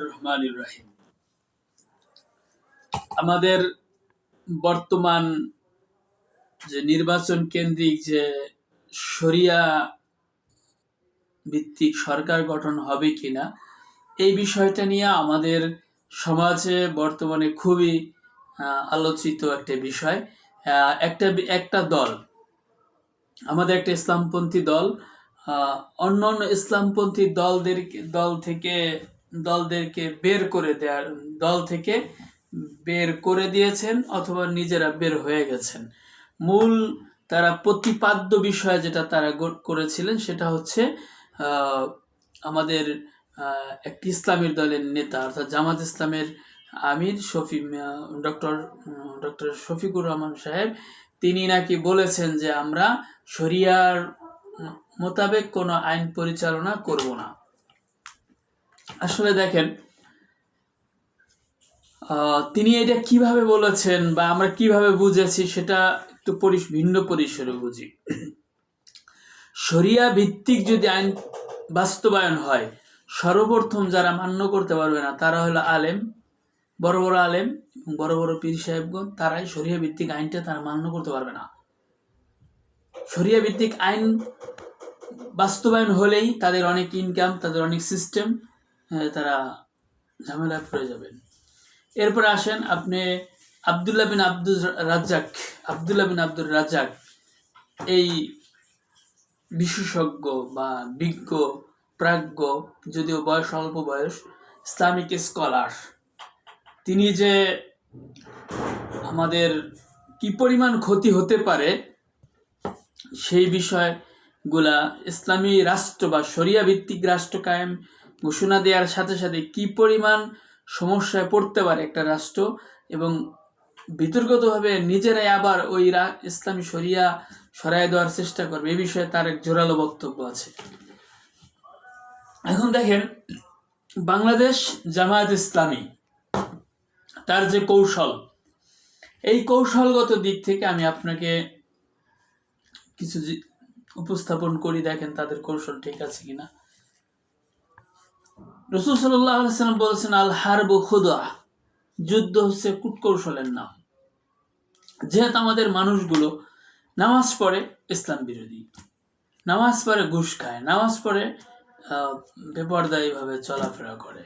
রহমানির রহিম। আমাদের বর্তমান যে নির্বাচন কেন্দ্রিক যে শরিয়া ভিত্তিক সরকার গঠন হবে কিনা এই বিষয়টা নিয়ে আমাদের সমাজে বর্তমানে খুবই আলোচিত একটা বিষয়। একটা দল, আমাদের একটা ইসলামপন্থী দল অন্যান্য ইসলামপন্থী দলদেরকে দল থেকে বের করে দিয়েছেন অথবা নিজেরা বের হয়ে গেছেন। মূল তারা প্রতিপাদ্য বিষয় যেটা তারা করেছিলেন সেটা হচ্ছে আমাদের একটি ইসলামের দলের নেতা অর্থাৎ জামাত ইসলামের আমির ডক্টর শফিকুর রহমান সাহেব, তিনি নাকি বলেছেন যে আমরা শরিয়ার মোতাবেক কোনো আইন পরিচালনা করব না। আসলে দেখেন, তিনি এটা কিভাবে বলেছেন বা আমরা কিভাবে বুঝেছি সেটা একটু ভিন্ন পরিসরে বুঝি। শরিয়া ভিত্তিক যদি আইন বাস্তবায়ন হয়, সর্বপ্রথম যারা মান্য করতে পারবে না তারা হলো আলেম, বড় বড় আলেম, বড় বড় পীর সাহেবগণ। তারাই শরিয়া ভিত্তিক আইনটা তারা মান্য করতে পারবে না। শরিয়া ভিত্তিক আইন বাস্তবায়ন হলেই তাদের অনেক ইনকাম, তাদের অনেক সিস্টেম, তারা ঝামেলায় পড়ে যাবেন। এরপর আসেন আপনি আব্দুল্লাহ বিন আব্দুর রাজ্জাক, এই বিশেষজ্ঞ বা বিজ্ঞ প্রাজ্ঞ, যদিও বয়স অল্প বয়স, ইসলামিক স্কলার, তিনি যে আমাদের কি পরিমাণ ক্ষতি হতে পারে সেই বিষয়গুলা, ইসলামী রাষ্ট্র বা শরিয়া ভিত্তিক রাষ্ট্র কায়েম ঘোষণা দেওয়ার সাথে সাথে কি পরিমাণ সমস্যায় পড়তে পারে একটা রাষ্ট্র, এবং বিতর্কতভাবে নিজেরাই আবার ওই ইসলামী শরিয়া সরাই দেওয়ার চেষ্টা করবে, এই বিষয়ে তার এক জোরালো বক্তব্য আছে। এখন দেখেন, বাংলাদেশ জামায়াত ইসলামী তার যে কৌশল, এই কৌশলগত দিক থেকে আমি আপনাকে কিছু উপস্থাপন করি, দেখেন তাদের কৌশল ঠিক আছে কিনা। রাসূল সাল্লাল্লাহু আলাইহি ওয়াসাল্লাম বলেছেন, আল হারবু খুদা, যুদ্ধ হচ্ছে কূটকৌশলের নাম। যেহেতু আমাদের মানুষগুলো নামাজ পড়ে ইসলাম বিরোধী, নামাজ পড়ে ঘুষ খায়, নামাজ পড়ে বেপরদায়ীভাবে চলাফেরা করে,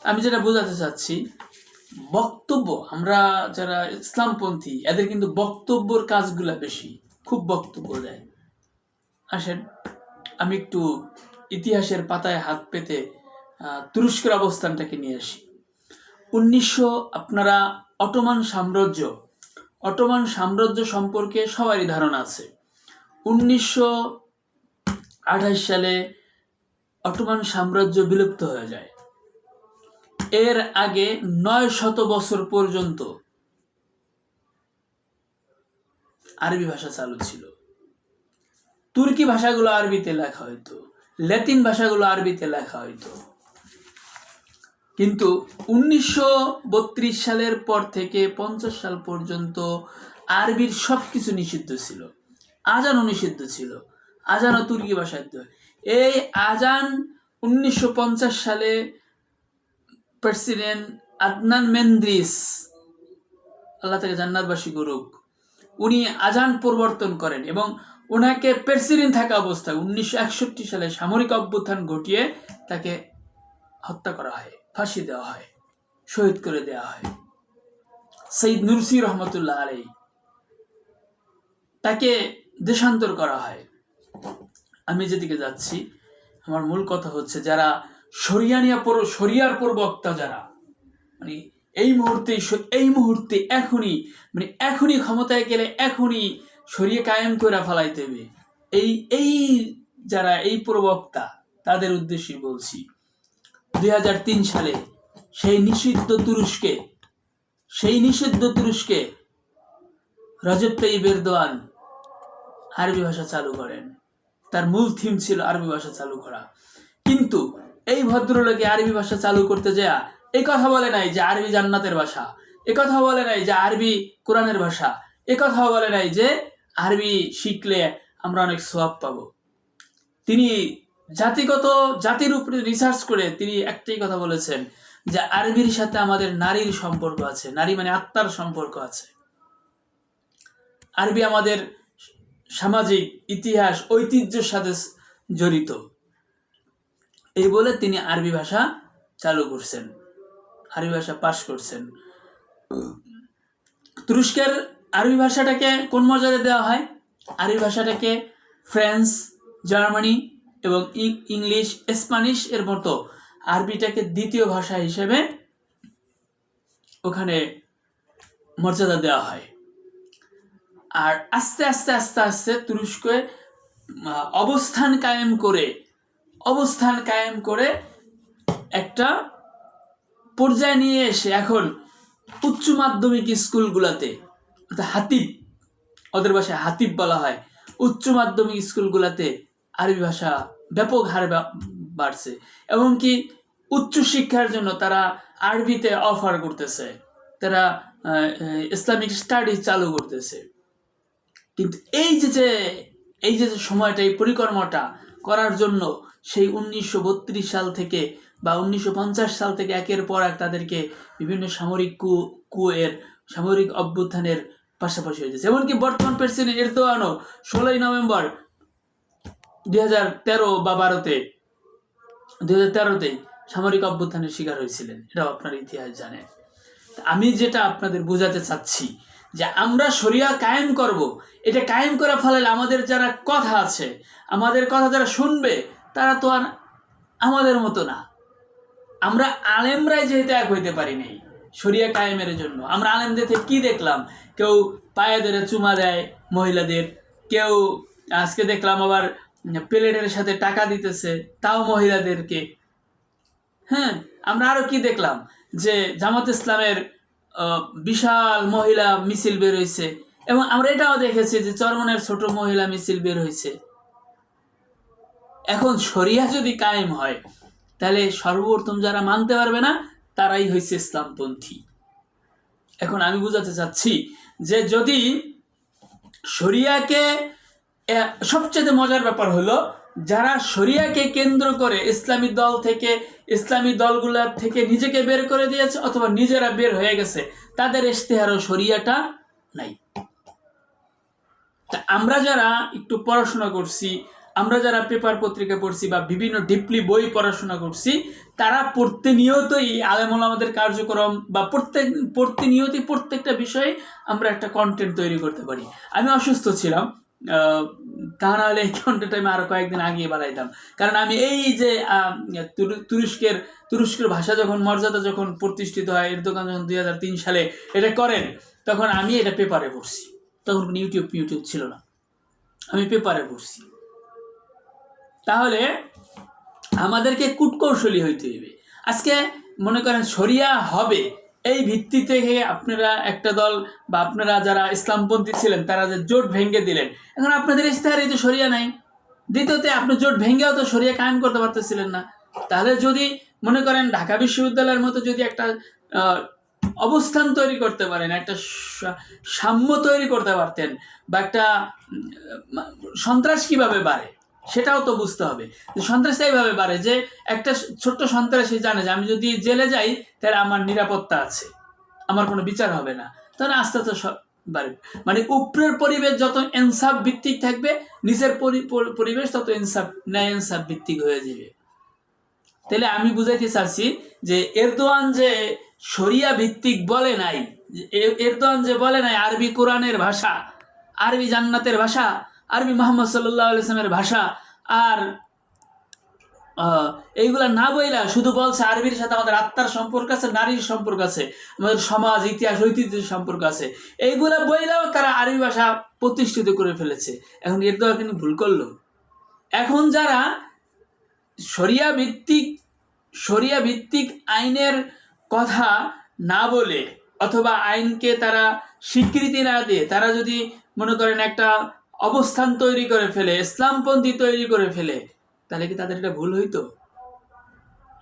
আমি যেটা বোঝাতে চাচ্ছি, বক্তব্য, আমরা যারা ইসলামপন্থী এদের কিন্তু বক্তব্যর কাজগুলা বেশি, খুব বক্তব্য দেয়। আসেন আমি একটু ইতিহাসের পাতায় হাত পেতে তুরস্কের অবস্থানটাকে নিয়ে আসি। আপনারা অটোমান সাম্রাজ্য সম্পর্কে সবারই ধারণা আছে। 1928 সালে অটোমান সাম্রাজ্য বিলুপ্ত হয়ে যায়। এর আগে 900 বছর পর্যন্ত আরবি ভাষা চালু ছিল। তুর্কি ভাষাগুলো আরবিতে লেখা হইতো, ল্যাটিন ভাষাগুলো আরবিতে লেখা হইতো। কিন্তু 1932 সালের পর থেকে 50 সাল পর্যন্ত আরবির সবকিছু নিষিদ্ধ ছিল, আজানও নিষিদ্ধ ছিল, আজানও তুর্কি ভাষায়। এই আজান 1950 সালে প্রেসিডেন্ট আদনান মেন্দ্রিস, আল্লাহ তাকে জান্নাতবাসী করুক, উনি আজান পরিবর্তন করেন এবং ওনাকে প্রেসিডেন্ট থাকা অবস্থায় 1961 সালে সামরিক অভ্যুত্থান ঘটিয়ে তাকে হত্যা করা হয়, ফাঁসি দেওয়া হয়, শহীদ করে দেওয়া হয়। সৈয়দ নুরসি রহমতুল্লাহ আলাইহি, তাকে দেশান্তর করা হয়। আমি যেদিকে যাচ্ছি, আমার মূল কথা হচ্ছে, যারা শরিয়ার প্রবক্তা, যারা মানে এই মুহূর্তে এখনই ক্ষমতায় গেলে এখনই শরিয়া কায়েম করে ফেলাইতে হবে, যারা এই প্রবক্তা, তাদের উদ্দেশ্যে বলছি। 2003 সালে সেই নিষিদ্ধ তুরস্কে রজব তাইয়িপ এরদোয়ান আরবি ভাষা চালু করেন। তার মূল থিম ছিল আরবি ভাষা চালু করা। কিন্তু এই ভদ্রলোকে আরবি ভাষা চালু করতে যায় এই কথা বলে নাই যে আরবি জান্নাতের ভাষা, এ কথা বলে নাই যে আরবি কোরআনের ভাষা, এ কথা বলে নাই যে আরবি শিখলে আমরা অনেক সওয়াব পাবো। তিনি জাতির উপরে রিসার্চ করে তিনি একটাই কথা বলেছেন যে আরবির সাথে আমাদের নারীর সম্পর্ক আছে, নারী মানে আত্মার সম্পর্ক আছে। আরবি আমাদের সামাজিক ইতিহাস ঐতিহ্যের সাথে জড়িত, এই বলে তিনি আরবি ভাষা চালু করছেন, আরবি ভাষা পাশ করছেন। তুরস্কের আরবি ভাষাটাকে কোন মর্যাদা দেওয়া হয়? আরবি ভাষাটাকে ফ্রান্স, জার্মানি এবং ইংলিশ, স্প্যানিশ এর মতো আরবিটাকে দ্বিতীয় ভাষা হিসেবে ওখানে মর্যাদা দেওয়া হয়। আর আস্তে আস্তে আস্তে আস্তে তুরস্কে অবস্থান কায়েম করে একটা পর্যায়ে নিয়ে এসে এখন উচ্চ মাধ্যমিক স্কুলগুলোতে, হাতিব, ওদের ভাষায় হাতিব বলা হয়, উচ্চ মাধ্যমিক স্কুলগুলোতে আরবি ভাষা ব্যাপক হারে বাড়ছে। এমনকি উচ্চ শিক্ষার জন্য তারা আরবিতে অফার করতেছে, তারা ইসলামিক স্টাডি চালু করতেছে। কিন্তু এই যে সময়টা, এই পরিকর্মটা করার জন্য সেই 1932 সাল থেকে বা 1950 সাল থেকে একের পর এক তাদেরকে বিভিন্ন সামরিক অভ্যুত্থানের পাশাপাশি হয়েছে। এমনকি বর্তমান প্রেসিডেন্ট এরদোয়ানও 16 নভেম্বর 2013 বা 2013-তে সামরিক অভ্যুত্থানের শিকার হয়েছিলেন। এটাও আপনার ইতিহাস জানেন। আমি যেটা আপনাদের বোঝাতে চাচ্ছি যে আমরা শরিয়া কায়েম করব, এটা কায়েম করার ফলে আমাদের যারা কথা আছে, আমাদের কথা যারা শুনবে, তারা তো আর আমাদের মতো না। আমরা আলেমরাই যেহেতু এক হইতে পারি নাই শরিয়া কায়েমের জন্য। আমরা আলেমদের থেকে কি দেখলাম? কেউ পায়ে ধরে চুমা দেয় মহিলাদের, কেউ আজকে দেখলাম আবার প্লেটের সাথে টাকা দিতেছে, তাও মহিলাদেরকে। হ্যাঁ, আমরা আরো কি দেখলাম যে জামাত ইসলামের বিশাল মহিলা মিছিল বের হয়েছে, এবং আমরা এটাও দেখেছি যে চরমনের ছোট মহিলা মিছিল বের হয়েছে। এখন শরিয়া যদি কায়েম হয় তাহলে সর্বপ্রথম যারা মানতে পারবে না তারাই হয়েছে ইসলামপন্থী। এখন আমি বুঝাতে চাচ্ছি যে যদি শরিয়াকে, সবচেয়ে মজার ব্যাপার হলো যারা শরিয়াকে কেন্দ্র করে ইসলামী দলগুলোর থেকে নিজেকে বের করে দিয়েছে অথবা নিজেরা বের হয়ে গেছে, তাদের ইশতেহারও শরিয়াটা নাই। তা আমরা যারা একটু পড়াশোনা করছি, আমরা যারা পেপার পত্রিকা পড়ছি বা বিভিন্ন ডিপলি বই পড়াশোনা করছি, তারা প্রতিনিয়তই আলেম ওলামাদের কার্যক্রম বা প্রতিনিয়তই প্রত্যেকটা বিষয়ে আমরা একটা কন্টেন্ট তৈরি করতে পারি। আমি অসুস্থ ছিলাম, তা নাহলে এই কন্টেন্ট আমি আরো কয়েকদিন আগিয়ে বাড়াইতাম। কারণ আমি এই যে তুরস্কের ভাষা যখন মর্যাদা যখন প্রতিষ্ঠিত হয়, এরদোগান যখন 2003 সালে এটা করেন, তখন আমি এটা পেপারে পড়ছি। তখন ইউটিউব ছিল না, আমি পেপারে পড়ছি। তাহলে আমাদেরকে কূটকৌশলী হইতে হবে। আজকে মনে করেন শরিয়া হবে, এই ভিত্তি থেকে আপনারা একটা দল বা আপনারা যারা ইসলামপন্থী ছিলেন তারা যে জোট ভেঙে দিলেন, এখন আপনাদের ইশতেহারে তো শরিয়া নাই। দ্বিতীয়তে আপনি জোট ভেঙেও তো শরিয়া কায়েম করতে পারতেছিলেন না। তাহলে যদি মনে করেন ঢাকা বিশ্ববিদ্যালয়ের মতো যদি একটা অবস্থান তৈরি করতে পারেন, একটা সাম্য তৈরি করতে পারতেন, বা একটা সন্ত্রাস কিভাবে বাড়ে সেটাও তো বুঝতে হবে। যে সন্ত্রাস এইভাবে বাড়ে যে একটা ছোট্ট সন্ত্রাসী জানে যে আমি যদি জেলে যাই তাহলে আমার নিরাপত্তা আছে, আমার কোনো বিচার হবে না, তাহলে আস্তে আস্তে বাড়বে। মানে উপরের পরিবেশ যত ইনসাফ ভিত্তিক থাকবে, নিচের পরিবেশ তত ন্যায় ইনসাফ ভিত্তিক হয়ে যাবে। তাহলে আমি বুঝাইতে চাচ্ছি যে এরদোয়ান যে শরিয়া ভিত্তিক বলে নাই, এরদোয়ান যে বলে নাই আরবি কোরআনের ভাষা, আরবি জান্নাতের ভাষা, আরবি মুহাম্মদ সাল্লাল্লাহু আলাইহি ওয়াসাল্লামের ভাষা, আর এইগুলা না বইলা শুধু বলছে আরবির সাথে আমাদের আত্মার সম্পর্ক আছে, নারীর সম্পর্ক আছে, আমাদের সমাজ ইতিহাস ঐতিহ্যের সম্পর্ক আছে, এইগুলা বইলাও তারা আরবি ভাষা প্রতিষ্ঠিত করে ফেলেছে। এখন এরদোয়ান কিন্তু ভুল করলো। এখন যারা শরিয়া ভিত্তিক আইনের কথা না বলে অথবা আইনকে তারা স্বীকৃতি না দিয়ে তারা যদি মনে করেন একটা অবস্থান তৈরি করে ফেলে, ইসলামপন্থী তৈরি করে ফেলে, তাহলে কি তাদের এটা ভুল হইতো?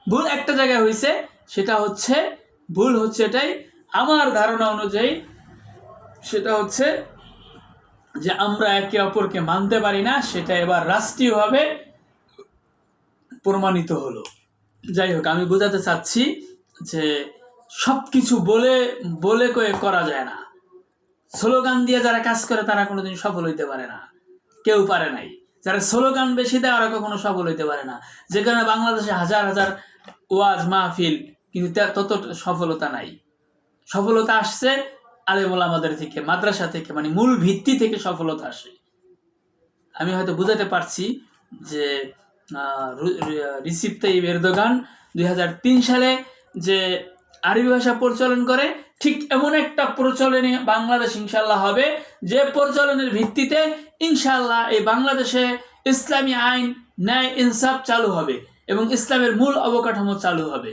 ভুল একটা জায়গায় হয়েছে, সেটা হচ্ছে ভুল হচ্ছে এটাই আমার ধারণা অনুযায়ী, সেটা হচ্ছে যে আমরা একে অপরকে মানতে পারি না। সেটা এবার রাষ্ট্রীয়ভাবে প্রমাণিত হলো। যাই হোক, আমি বোঝাতে চাচ্ছি যে সব কিছু বলে বলে কয়ে করা যায় না। স্লোগান দিয়ে যারা কাজ করে তারা কোনোদিন সফল হইতে পারে না, কেউ পারে নাই। যারা স্লোগান বেশি দেয় ওরা কখনো সফল হইতে পারে না। যেখানে বাংলাদেশে হাজার হাজার ওয়াজ মাহফিল, কিন্তু তত সফলতা নাই। সফলতা আসছে আলেম ওলামাদের থেকে, মাদ্রাসা থেকে, মানে মূল ভিত্তি থেকে সফলতা আসে। আমি হয়তো বুঝাতে পারছি যে রিসিপ তাইয়িপ এরদোগান 2003 সালে যে আরবি ভাষা প্রচলন করে, ঠিক এমন একটা প্রচলনে বাংলাদেশ ইনশাল্লাহ হবে, যে প্রচলনের ভিত্তিতে ইনশাল্লাহ এই বাংলাদেশে ইসলামী আইন, ন্যায়, ইনসাফ চালু হবে এবং ইসলামের মূল অবকাঠামো চালু হবে।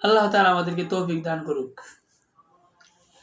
আল্লাহ তাআলা আমাদেরকে তৌফিক দান করুক।